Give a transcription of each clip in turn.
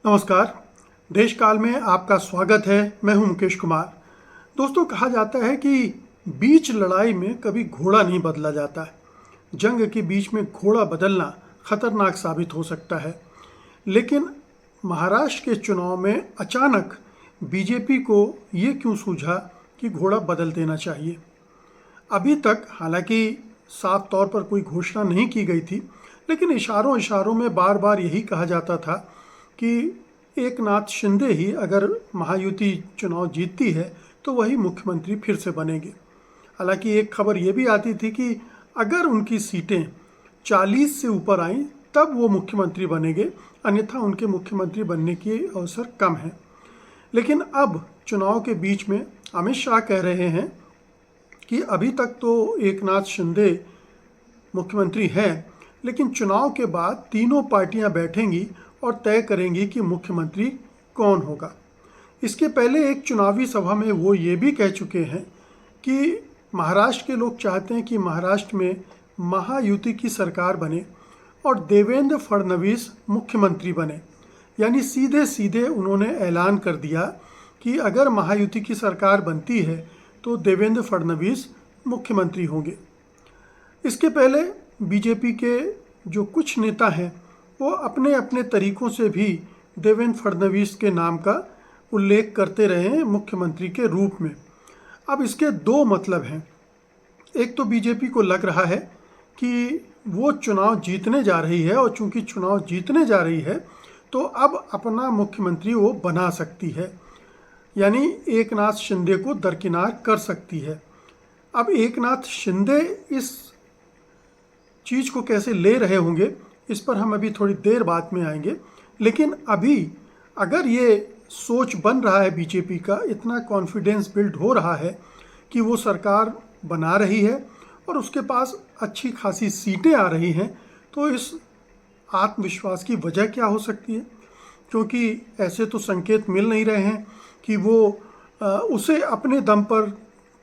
नमस्कार। देश काल में आपका स्वागत है। मैं हूं मुकेश कुमार। दोस्तों, कहा जाता है कि बीच लड़ाई में कभी घोड़ा नहीं बदला जाता है। जंग के बीच में घोड़ा बदलना खतरनाक साबित हो सकता है। लेकिन महाराष्ट्र के चुनाव में अचानक बीजेपी को ये क्यों सूझा कि घोड़ा बदल देना चाहिए। अभी तक हालांकि साफ तौर पर कोई घोषणा नहीं की गई थी, लेकिन इशारों इशारों में बार बार यही कहा जाता था कि एकनाथ शिंदे ही अगर महायुति चुनाव जीतती है तो वही मुख्यमंत्री फिर से बनेंगे। हालांकि एक खबर ये भी आती थी कि अगर उनकी सीटें 40 से ऊपर आईं तब वो मुख्यमंत्री बनेंगे, अन्यथा उनके मुख्यमंत्री बनने की अवसर कम है। लेकिन अब चुनाव के बीच में अमित शाह कह रहे हैं कि अभी तक तो एकनाथ शिंदे मुख्यमंत्री हैं, लेकिन चुनाव के बाद तीनों पार्टियां बैठेंगी और तय करेंगी कि मुख्यमंत्री कौन होगा। इसके पहले एक चुनावी सभा में वो ये भी कह चुके हैं कि महाराष्ट्र के लोग चाहते हैं कि महाराष्ट्र में महायुति की सरकार बने और देवेंद्र फडणवीस मुख्यमंत्री बने। यानी सीधे सीधे उन्होंने ऐलान कर दिया कि अगर महायुति की सरकार बनती है तो देवेंद्र फडणवीस मुख्यमंत्री होंगे। इसके पहले बीजेपी के जो कुछ नेता हैं वो अपने अपने तरीकों से भी देवेंद्र फडणवीस के नाम का उल्लेख करते रहे हैं मुख्यमंत्री के रूप में। अब इसके दो मतलब हैं। एक तो बीजेपी को लग रहा है कि वो चुनाव जीतने जा रही है और चूंकि चुनाव जीतने जा रही है तो अब अपना मुख्यमंत्री वो बना सकती है, यानी एकनाथ शिंदे को दरकिनार कर सकती है। अब एकनाथ शिंदे इस चीज़ को कैसे ले रहे होंगे इस पर हम अभी थोड़ी देर बाद में आएंगे। लेकिन अभी अगर ये सोच बन रहा है बीजेपी का, इतना कॉन्फिडेंस बिल्ड हो रहा है कि वो सरकार बना रही है और उसके पास अच्छी खासी सीटें आ रही हैं, तो इस आत्मविश्वास की वजह क्या हो सकती है? क्योंकि ऐसे तो संकेत मिल नहीं रहे हैं कि वो उसे अपने दम पर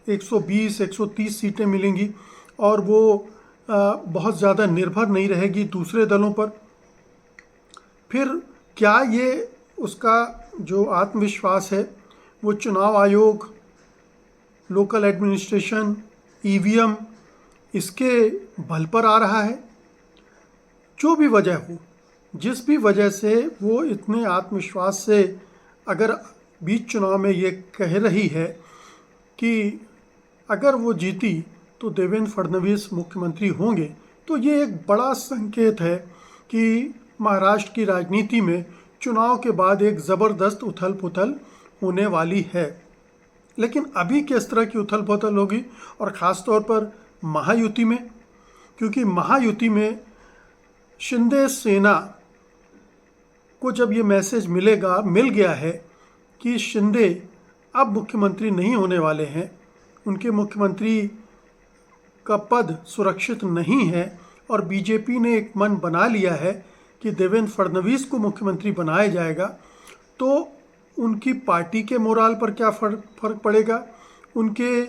120-130 सीटें मिलेंगी और वो बहुत ज़्यादा निर्भर नहीं रहेगी दूसरे दलों पर। फिर क्या ये उसका जो आत्मविश्वास है वो चुनाव आयोग, लोकल एडमिनिस्ट्रेशन, ईवीएम इसके बल पर आ रहा है? जो भी वजह हो, जिस भी वजह से वो इतने आत्मविश्वास से अगर बीच चुनाव में ये कह रही है कि अगर वो जीती तो देवेंद्र फडणवीस मुख्यमंत्री होंगे, तो ये एक बड़ा संकेत है कि महाराष्ट्र की राजनीति में चुनाव के बाद एक ज़बरदस्त उथल पुथल होने वाली है। लेकिन अभी किस तरह की उथल पुथल होगी, और ख़ास तौर पर महायुति में, क्योंकि महायुति में शिंदे सेना को जब ये मैसेज मिल गया है कि शिंदे अब मुख्यमंत्री नहीं होने वाले हैं, उनके मुख्यमंत्री का पद सुरक्षित नहीं है और बीजेपी ने एक मन बना लिया है कि देवेंद्र फडणवीस को मुख्यमंत्री बनाया जाएगा, तो उनकी पार्टी के मोराल पर क्या फर्क पड़ेगा, उनके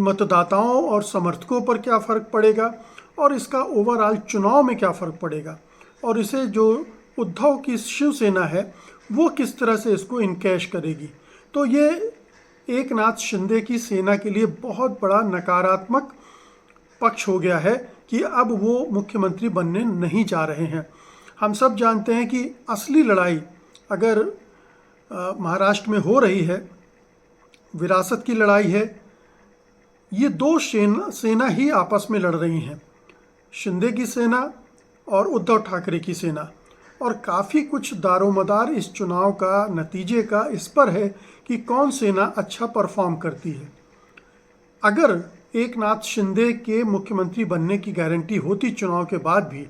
मतदाताओं और समर्थकों पर क्या फ़र्क पड़ेगा, और इसका ओवरऑल चुनाव में क्या फ़र्क पड़ेगा, और इसे जो उद्धव की शिवसेना है वो किस तरह से इसको इनकैश करेगी। तो ये एकनाथ शिंदे की सेना के लिए बहुत बड़ा नकारात्मक पक्ष हो गया है कि अब वो मुख्यमंत्री बनने नहीं जा रहे हैं। हम सब जानते हैं कि असली लड़ाई अगर महाराष्ट्र में हो रही है, विरासत की लड़ाई है। ये दो सेना ही आपस में लड़ रही हैं, शिंदे की सेना और उद्धव ठाकरे की सेना। और काफ़ी कुछ दारोमदार इस चुनाव का नतीजे का इस पर है कि कौन सेना अच्छा परफॉर्म करती है। अगर एकनाथ शिंदे के मुख्यमंत्री बनने की गारंटी होती चुनाव के बाद भी,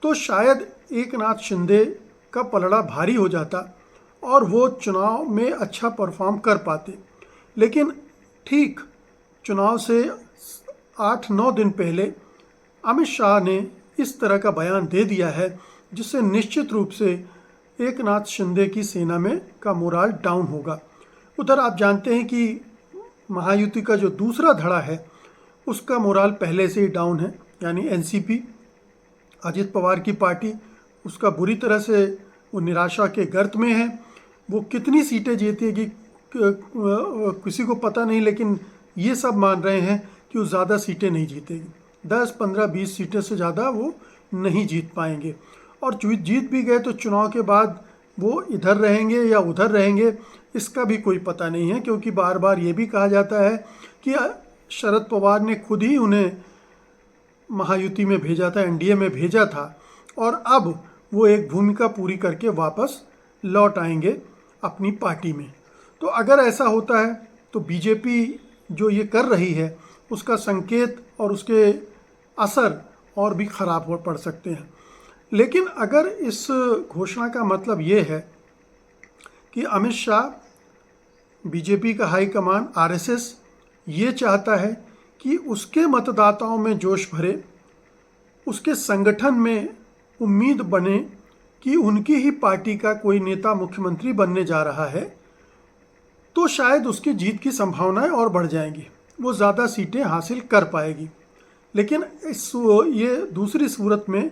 तो शायद एकनाथ शिंदे का पलड़ा भारी हो जाता और वो चुनाव में अच्छा परफॉर्म कर पाते। लेकिन ठीक चुनाव से 8-9 दिन पहले अमित शाह ने इस तरह का बयान दे दिया है जिससे निश्चित रूप से एकनाथ शिंदे की सेना में का मोराल डाउन होगा। उधर आप जानते हैं कि महायुति का जो दूसरा धड़ा है उसका मोराल पहले से ही डाउन है, यानी एनसीपी, अजित पवार की पार्टी, उसका बुरी तरह से वो निराशा के गर्त में है। वो कितनी सीटें जीतेगी किसी को पता नहीं, लेकिन ये सब मान रहे हैं कि वो ज़्यादा सीटें नहीं जीतेगी। 10, 15, 20 सीटें से ज़्यादा वो नहीं जीत पाएंगे। और जीत भी गए तो चुनाव के बाद वो इधर रहेंगे या उधर रहेंगे, इसका भी कोई पता नहीं है, क्योंकि बार बार ये भी कहा जाता है कि शरद पवार ने खुद ही उन्हें महायुति में भेजा था, एनडीए में भेजा था, और अब वो एक भूमिका पूरी करके वापस लौट आएंगे अपनी पार्टी में। तो अगर ऐसा होता है तो बीजेपी जो ये कर रही है उसका संकेत और उसके असर और भी खराब हो पड़ सकते हैं। लेकिन अगर इस घोषणा का मतलब ये है कि अमित शाह, बीजेपी का हाईकमान, आरएसएस ये चाहता है कि उसके मतदाताओं में जोश भरे, उसके संगठन में उम्मीद बने कि उनकी ही पार्टी का कोई नेता मुख्यमंत्री बनने जा रहा है, तो शायद उसकी जीत की संभावनाएं और बढ़ जाएंगी, वो ज़्यादा सीटें हासिल कर पाएगी। लेकिन ये दूसरी सूरत में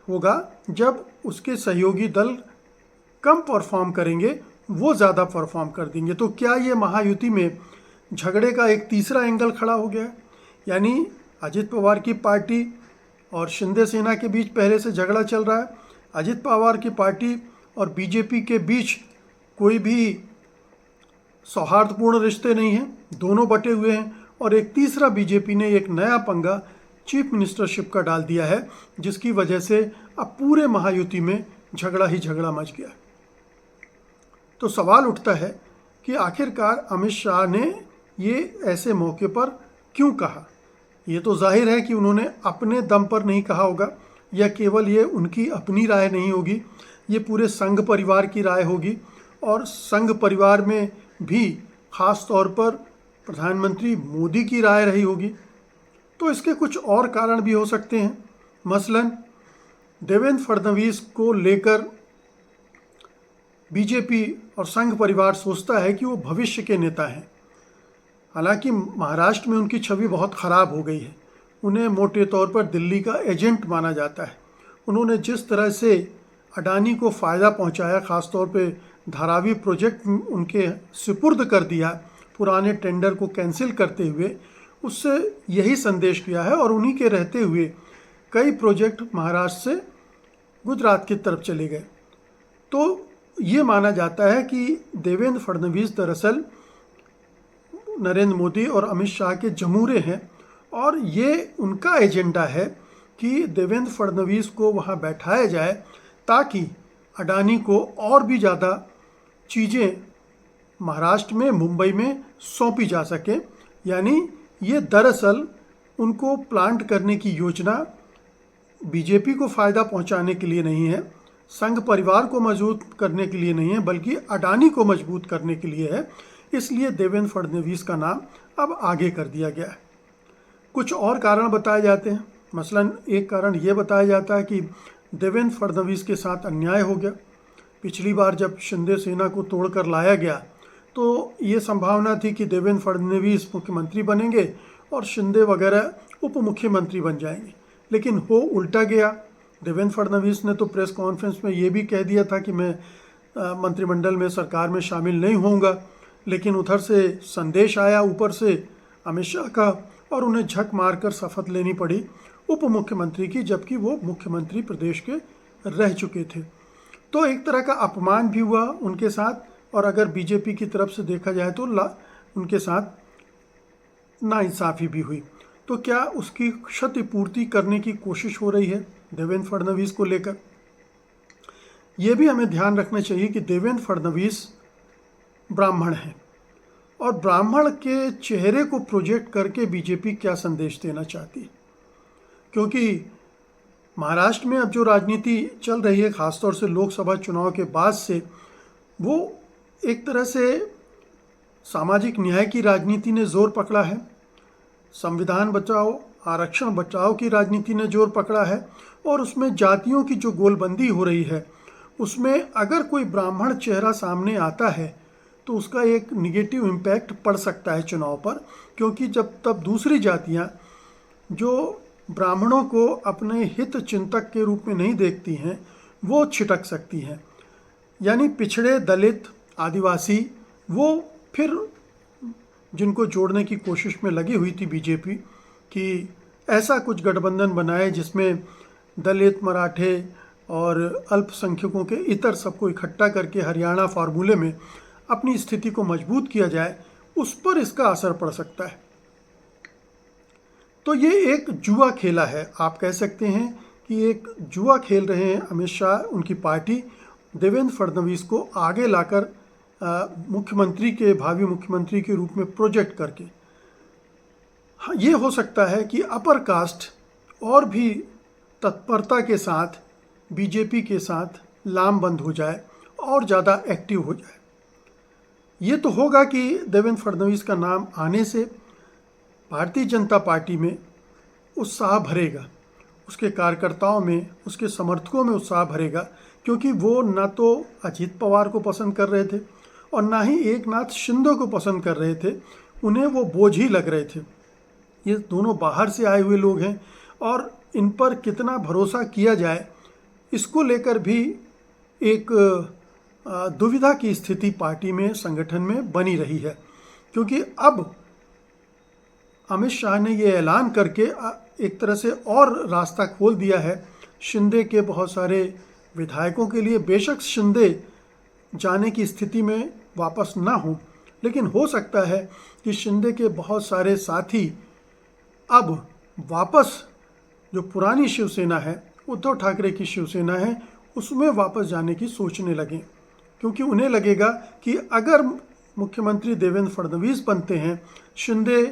होगा जब उसके सहयोगी दल कम परफॉर्म करेंगे, वो ज़्यादा परफॉर्म कर देंगे। तो क्या ये महायुति में झगड़े का एक तीसरा एंगल खड़ा हो गया है? यानी अजित पवार की पार्टी और शिंदे सेना के बीच पहले से झगड़ा चल रहा है, अजित पवार की पार्टी और बीजेपी के बीच कोई भी सौहार्दपूर्ण रिश्ते नहीं हैं, दोनों बटे हुए हैं, और एक तीसरा बीजेपी ने एक नया पंगा चीफ मिनिस्टरशिप का डाल दिया है, जिसकी वजह से अब पूरे महायुति में झगड़ा ही झगड़ा मच गया। तो सवाल उठता है कि आखिरकार अमित शाह ने ये ऐसे मौके पर क्यों कहा? ये तो जाहिर है कि उन्होंने अपने दम पर नहीं कहा होगा, या केवल ये उनकी अपनी राय नहीं होगी, ये पूरे संघ परिवार की राय होगी, और संघ परिवार में भी खास तौर पर प्रधानमंत्री मोदी की राय रही होगी। तो इसके कुछ और कारण भी हो सकते हैं। मसलन देवेंद्र फडणवीस को लेकर बीजेपी और संघ परिवार सोचता है कि वो भविष्य के नेता हैं। हालांकि महाराष्ट्र में उनकी छवि बहुत ख़राब हो गई है, उन्हें मोटे तौर पर दिल्ली का एजेंट माना जाता है। उन्होंने जिस तरह से अडानी को फ़ायदा पहुंचाया, ख़ास तौर पे धारावी प्रोजेक्ट उनके सुपुर्द कर दिया, पुराने टेंडर को कैंसिल करते हुए, उससे यही संदेश किया है। और उन्हीं के रहते हुए कई प्रोजेक्ट महाराष्ट्र से गुजरात की तरफ चले गए। तो ये माना जाता है कि देवेंद्र फडणवीस दरअसल नरेंद्र मोदी और अमित शाह के जमूरे हैं, और ये उनका एजेंडा है कि देवेंद्र फडणवीस को वहाँ बैठाया जाए ताकि अडानी को और भी ज़्यादा चीज़ें महाराष्ट्र में, मुंबई में सौंपी जा सके। यानी ये दरअसल उनको प्लांट करने की योजना बीजेपी को फ़ायदा पहुंचाने के लिए नहीं है, संघ परिवार को मजबूत करने के लिए नहीं है, बल्कि अडानी को मजबूत करने के लिए है। इसलिए देवेंद्र फडणवीस का नाम अब आगे कर दिया गया है। कुछ और कारण बताए जाते हैं। मसलन एक कारण ये बताया जाता है कि देवेंद्र फडणवीस के साथ अन्याय हो गया। पिछली बार जब शिंदे सेना को तोड़कर लाया गया तो ये संभावना थी कि देवेंद्र फडणवीस मुख्यमंत्री बनेंगे और शिंदे वगैरह उप मुख्यमंत्री बन जाएंगे, लेकिन हो उल्टा गया। देवेंद्र फडणवीस ने तो प्रेस कॉन्फ्रेंस में ये भी कह दिया था कि मैं मंत्रिमंडल में, सरकार में शामिल नहीं होऊंगा, लेकिन उधर से संदेश आया ऊपर से अमित शाह का, और उन्हें झक मारकर शपथ लेनी पड़ी उप मुख्यमंत्री की, जबकि वो मुख्यमंत्री प्रदेश के रह चुके थे। तो एक तरह का अपमान भी हुआ उनके साथ, और अगर बीजेपी की तरफ से देखा जाए तो उनके साथ नाइंसाफ़ी भी हुई। तो क्या उसकी क्षतिपूर्ति करने की कोशिश हो रही है देवेंद्र फडणवीस को लेकर? यह भी हमें ध्यान रखना चाहिए कि देवेंद्र फडणवीस ब्राह्मण हैं, और ब्राह्मण के चेहरे को प्रोजेक्ट करके बीजेपी क्या संदेश देना चाहती है। क्योंकि महाराष्ट्र में अब जो राजनीति चल रही है, ख़ासतौर से लोकसभा चुनाव के बाद से, वो एक तरह से सामाजिक न्याय की राजनीति ने जोर पकड़ा है, संविधान बचाओ, आरक्षण बचाओ की राजनीति ने जोर पकड़ा है, और उसमें जातियों की जो गोलबंदी हो रही है, उसमें अगर कोई ब्राह्मण चेहरा सामने आता है तो उसका एक निगेटिव इम्पैक्ट पड़ सकता है चुनाव पर, क्योंकि जब तब दूसरी जातियां जो ब्राह्मणों को अपने हित चिंतक के रूप में नहीं देखती हैं, वो छिटक सकती हैं। यानी पिछड़े, दलित, आदिवासी, वो फिर जिनको जोड़ने की कोशिश में लगी हुई थी बीजेपी कि ऐसा कुछ गठबंधन बनाए जिसमें दलित, मराठे और अल्पसंख्यकों के इतर सबको इकट्ठा करके हरियाणा फार्मूले में अपनी स्थिति को मजबूत किया जाए, उस पर इसका असर पड़ सकता है। तो ये एक जुआ खेला है, आप कह सकते हैं कि एक जुआ खेल रहे हैं अमित शाह, उनकी पार्टी, देवेंद्र फडणवीस को आगे लाकर मुख्यमंत्री के, भावी मुख्यमंत्री के रूप में प्रोजेक्ट करके। हाँ, ये हो सकता है कि अपर कास्ट और भी तत्परता के साथ बीजेपी के साथ लामबंद हो जाए और ज़्यादा एक्टिव हो जाए। ये तो होगा कि देवेंद्र फडणवीस का नाम आने से भारतीय जनता पार्टी में उत्साह भरेगा, उसके कार्यकर्ताओं में, उसके समर्थकों में उत्साह भरेगा, क्योंकि वो ना तो अजीत पवार को पसंद कर रहे थे और ना ही एकनाथ शिंदे को पसंद कर रहे थे, उन्हें वो बोझ ही लग रहे थे। ये दोनों बाहर से आए हुए लोग हैं और इन पर कितना भरोसा किया जाए, इसको लेकर भी एक दुविधा की स्थिति पार्टी में, संगठन में बनी रही है। क्योंकि अब अमित शाह ने ये ऐलान करके एक तरह से और रास्ता खोल दिया है शिंदे के बहुत सारे विधायकों के लिए। बेशक शिंदे जाने की स्थिति में वापस ना हो, लेकिन हो सकता है कि शिंदे के बहुत सारे साथी अब वापस, जो पुरानी शिवसेना है, उद्धव ठाकरे की शिवसेना है, उसमें वापस जाने की सोचने लगें। क्योंकि उन्हें लगेगा कि अगर मुख्यमंत्री देवेंद्र फडणवीस बनते हैं, शिंदे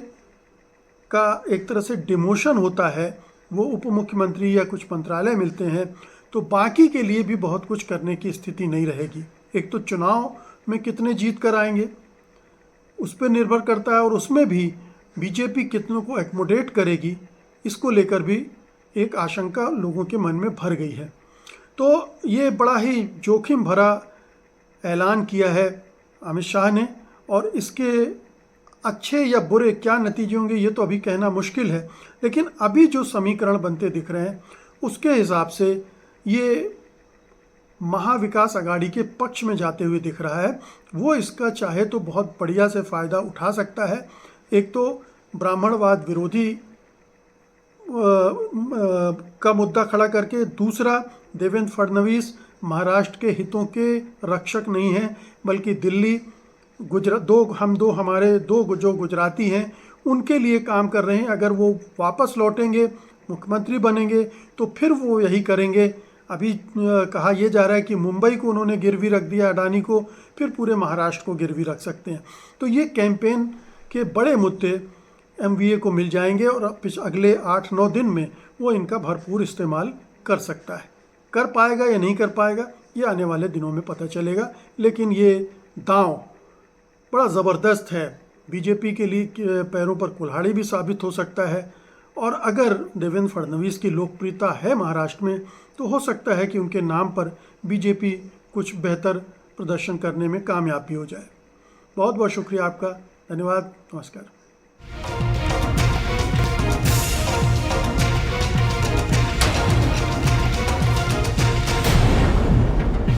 का एक तरह से डिमोशन होता है, वो उप मुख्यमंत्री या कुछ मंत्रालय मिलते हैं, तो बाकी के लिए भी बहुत कुछ करने की स्थिति नहीं रहेगी। एक तो चुनाव में कितने जीत कर आएंगे उस पर निर्भर करता है, और उसमें भी बीजेपी कितनों को एकोमोडेट करेगी, इसको लेकर भी एक आशंका लोगों के मन में भर गई है। तो ये बड़ा ही जोखिम भरा ऐलान किया है अमित शाह ने, और इसके अच्छे या बुरे क्या नतीजे होंगे ये तो अभी कहना मुश्किल है। लेकिन अभी जो समीकरण बनते दिख रहे हैं उसके हिसाब से ये महाविकास अघाड़ी के पक्ष में जाते हुए दिख रहा है। वो इसका चाहे तो बहुत बढ़िया से फ़ायदा उठा सकता है। एक तो ब्राह्मणवाद विरोधी का मुद्दा खड़ा करके, दूसरा देवेंद्र फडणवीस महाराष्ट्र के हितों के रक्षक नहीं हैं, बल्कि दिल्ली, हमारे दो जो गुजराती हैं उनके लिए काम कर रहे हैं। अगर वो वापस लौटेंगे, मुख्यमंत्री बनेंगे, तो फिर वो यही करेंगे। अभी कहा यह जा रहा है कि मुंबई को उन्होंने गिरवी रख दिया, अडानी को, फिर पूरे महाराष्ट्र को गिरवी रख सकते हैं। तो ये कैंपेन के बड़े मुद्दे एमवीए को मिल जाएंगे और अगले 8-9 दिन में वो इनका भरपूर इस्तेमाल कर सकता है। कर पाएगा या नहीं कर पाएगा ये आने वाले दिनों में पता चलेगा। लेकिन ये दांव बड़ा ज़बरदस्त है, बीजेपी के लिए पैरों पर कुल्हाड़ी भी साबित हो सकता है। और अगर देवेंद्र फडणवीस की लोकप्रियता है महाराष्ट्र में, तो हो सकता है कि उनके नाम पर बीजेपी कुछ बेहतर प्रदर्शन करने में कामयाब भी हो जाए। बहुत बहुत शुक्रिया आपका, धन्यवाद, नमस्कार।